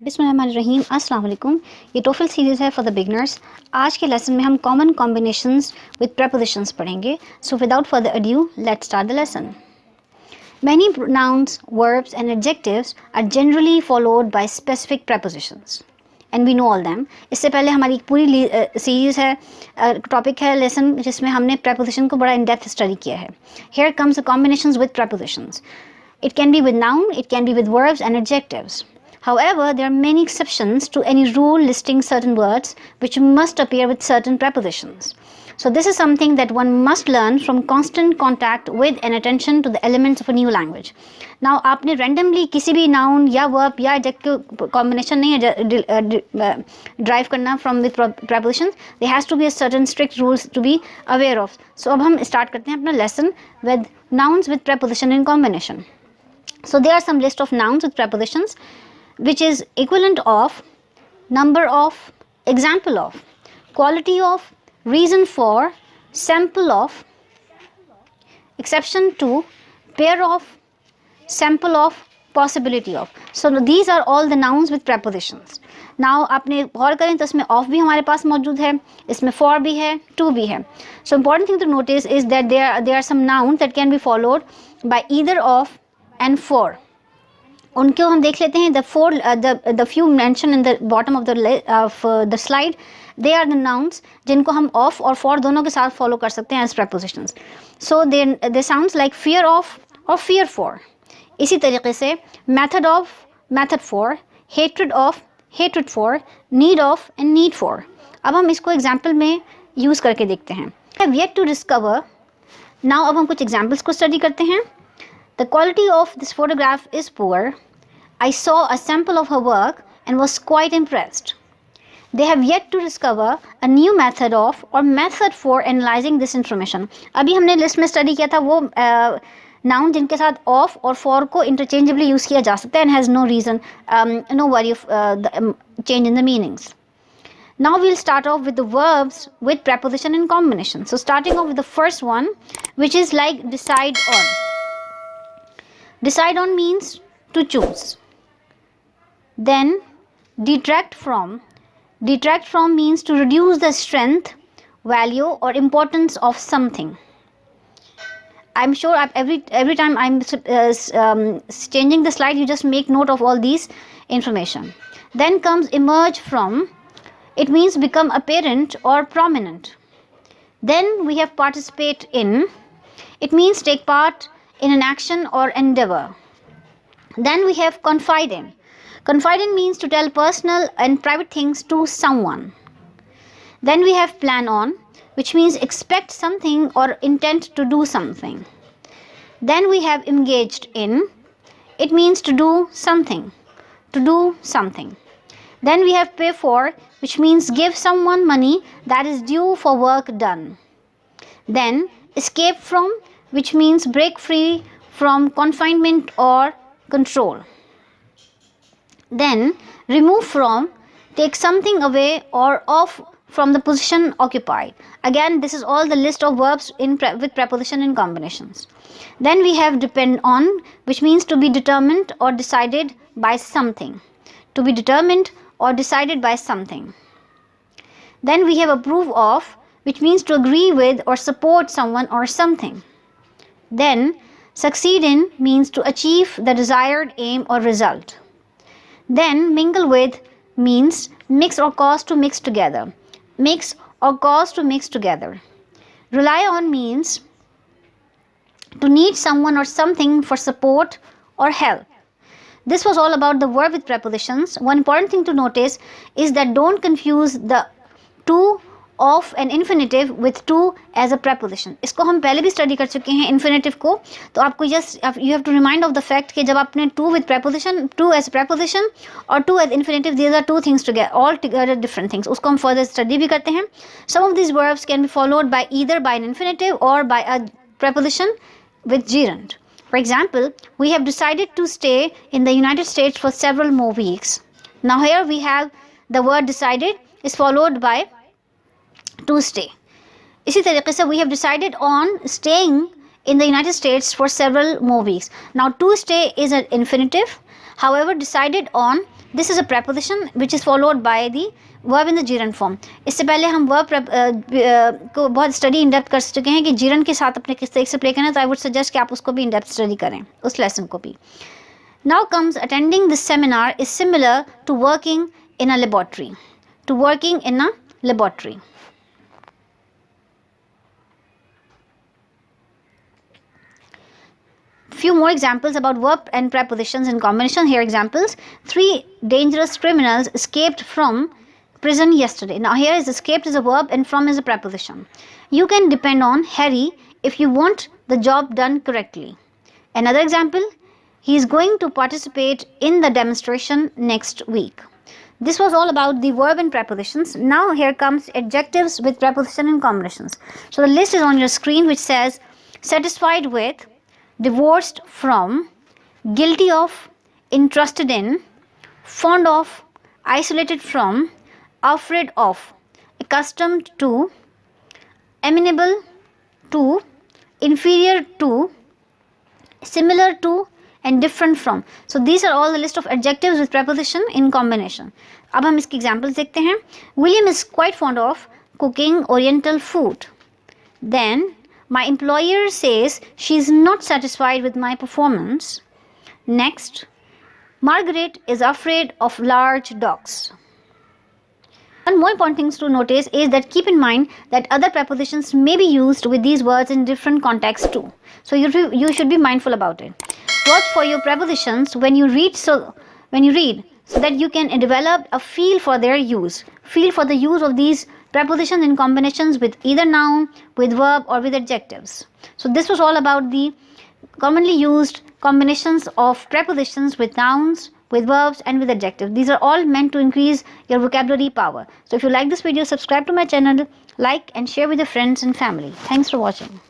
बिस्मिल्लाहिर्रहमानिर्रहीम अस्सलाम वालेकुम। ये टोफल सीरीज़ है फॉर द बिगनर्स। आज के लेसन में हम कॉमन कॉम्बिनेशंस विद प्रेपोजिशंस पढ़ेंगे। So without further adieu let's start the lesson. Many nouns, verbs and adjectives are generally followed by specific prepositions and we know all them. इससे पहले हमारी एक पूरी सीरीज़ है, टॉपिक है लेसन जिसमें हमने preposition को बड़ा in depth स्टडी किया है. Here comes the combinations with prepositions. It can be with noun, it can be with verbs and adjectives. However, there are many exceptions to any rule listing certain words which must appear with certain prepositions. So this is something that one must learn from constant contact with and attention to the elements of a new language. Now आपने randomly किसी भी noun या verb या adjective combination नहीं drive करना from with prepositions. There has to be a certain strict rules to be aware of. So अब हम start करते हैं अपना lesson with nouns with preposition in combination. So there are some list of nouns with prepositions which is equivalent of, number of, example of, quality of, reason for, sample of, exception to, pair of, sample of, possibility of. So these are all the nouns with prepositions. Now आपने गौर करें तो इसमें of भी हमारे पास मौजूद है, इसमें for भी है, to भी है. So important thing to notice is that there are some nouns that can be followed by either of and for. उनको हम देख लेते हैं. The few mentioned in the bottom of the slide, they are the nouns जिनको हम of और for दोनों के साथ follow कर सकते हैं as prepositions. So they sounds like fear of or fear for. इसी तरीके से method of, method for, hatred of, hatred for, need of and need for. अब हम इसको example में use करके देखते हैं. I have yet to discover. Now अब हम कुछ examples को study करते हैं. The quality of this photograph is poor. I saw a sample of her work and was quite impressed. They have yet to discover a new method of or method for analyzing this information. अभी हमने list में study किया था वो noun जिनके साथ of और for को interchangeably यूज़ किया जा सकता है and has no reason, no worry of the change in the meanings. Now we'll start off with the verbs with preposition in combination. So starting off with the first one, which is like decide on. Decide on means to choose. Then detract from. Detract from means to reduce the strength, value or importance of something. I'm sure every time I'm changing the slide, you just make note of all these information. Then comes emerge from. It means become apparent or prominent. Then we have participate in. It means take part in an action or endeavor. Then we have confide in. Confide in means to tell personal and private things to someone. Then we have plan on, which means expect something or intend to do something. Then we have engaged in. It means to do something. To do something. Then we have pay for, which means give someone money that is due for work done. Then escape from, which means break free from confinement or control. Then remove from, take something away or off from the position occupied. Again, this is all the list of verbs with preposition in combinations. Then we have depend on, which means to be determined or decided by something. To be determined or decided by something. Then we have approve of, which means to agree with or support someone or something. Then succeed in means to achieve the desired aim or result. Then mingle with means mix or cause to mix together. Mix or cause to mix together. Rely on means to need someone or something for support or help. This was all about the verb with prepositions. One important thing to notice is that don't confuse the to, of and infinitive with to as a preposition. इसको हम पहले भी study कर चुके हैं infinitive को, तो आपको you have to remind of the fact कि जब आपने to with preposition, to as preposition or to as infinitive, these are two things together, all together different things. उसको हम further study भी करते हैं. Some of these verbs can be followed by either by an infinitive or by a preposition with gerund. For example, we have decided to stay in the United States for several more weeks. Now here we have the word decided is followed by to stay. इसी तरीके से we have decided on staying in the United States for several more weeks. Now to stay is an infinitive. However, decided on This is a preposition which is followed by the verb in the gerund form. इससे पहले हम verb को बहुत study in depth कर चुके हैं कि gerund के साथ अपने किस तरीके से प्ले करना है, तो आई वुड सजेस्ट कि आप उसको भी इन डेप्थ स्टडी करें, उस लेसन को भी. Now comes attending this seminar is similar to working in a laboratory. To working in a laboratory. Few more examples about verb and prepositions in combination. Here examples. 3 dangerous criminals escaped from prison yesterday. Now here is escaped is a verb and from is a preposition. You can depend on Harry if you want the job done correctly. Another example. He is going to participate in the demonstration next week. This was all about the verb and prepositions. Now here comes adjectives with preposition and combinations. So the list is on your screen, which says satisfied with, divorced from, guilty of, interested in, fond of, isolated from, afraid of, accustomed to, amenable to, inferior to, similar to, and different from. So these are all the list of adjectives with preposition in combination. अब हम इसके examples देखते हैं. William is quite fond of cooking Oriental food. Then my employer says she is not satisfied with my performance. Next, Margaret is afraid of large dogs. One more important thing to notice is that keep in mind that other prepositions may be used with these words in different contexts too. So you should be mindful about it. Watch for your prepositions when you read so that you can develop a feel for their use. Feel for the use of these prepositions in combinations with either noun, with verb or with adjectives. So this was all about the commonly used combinations of prepositions with nouns, with verbs and with adjectives. These are all meant to increase your vocabulary power. So if you like this video, subscribe to my channel, like and share with your friends and family. Thanks for watching.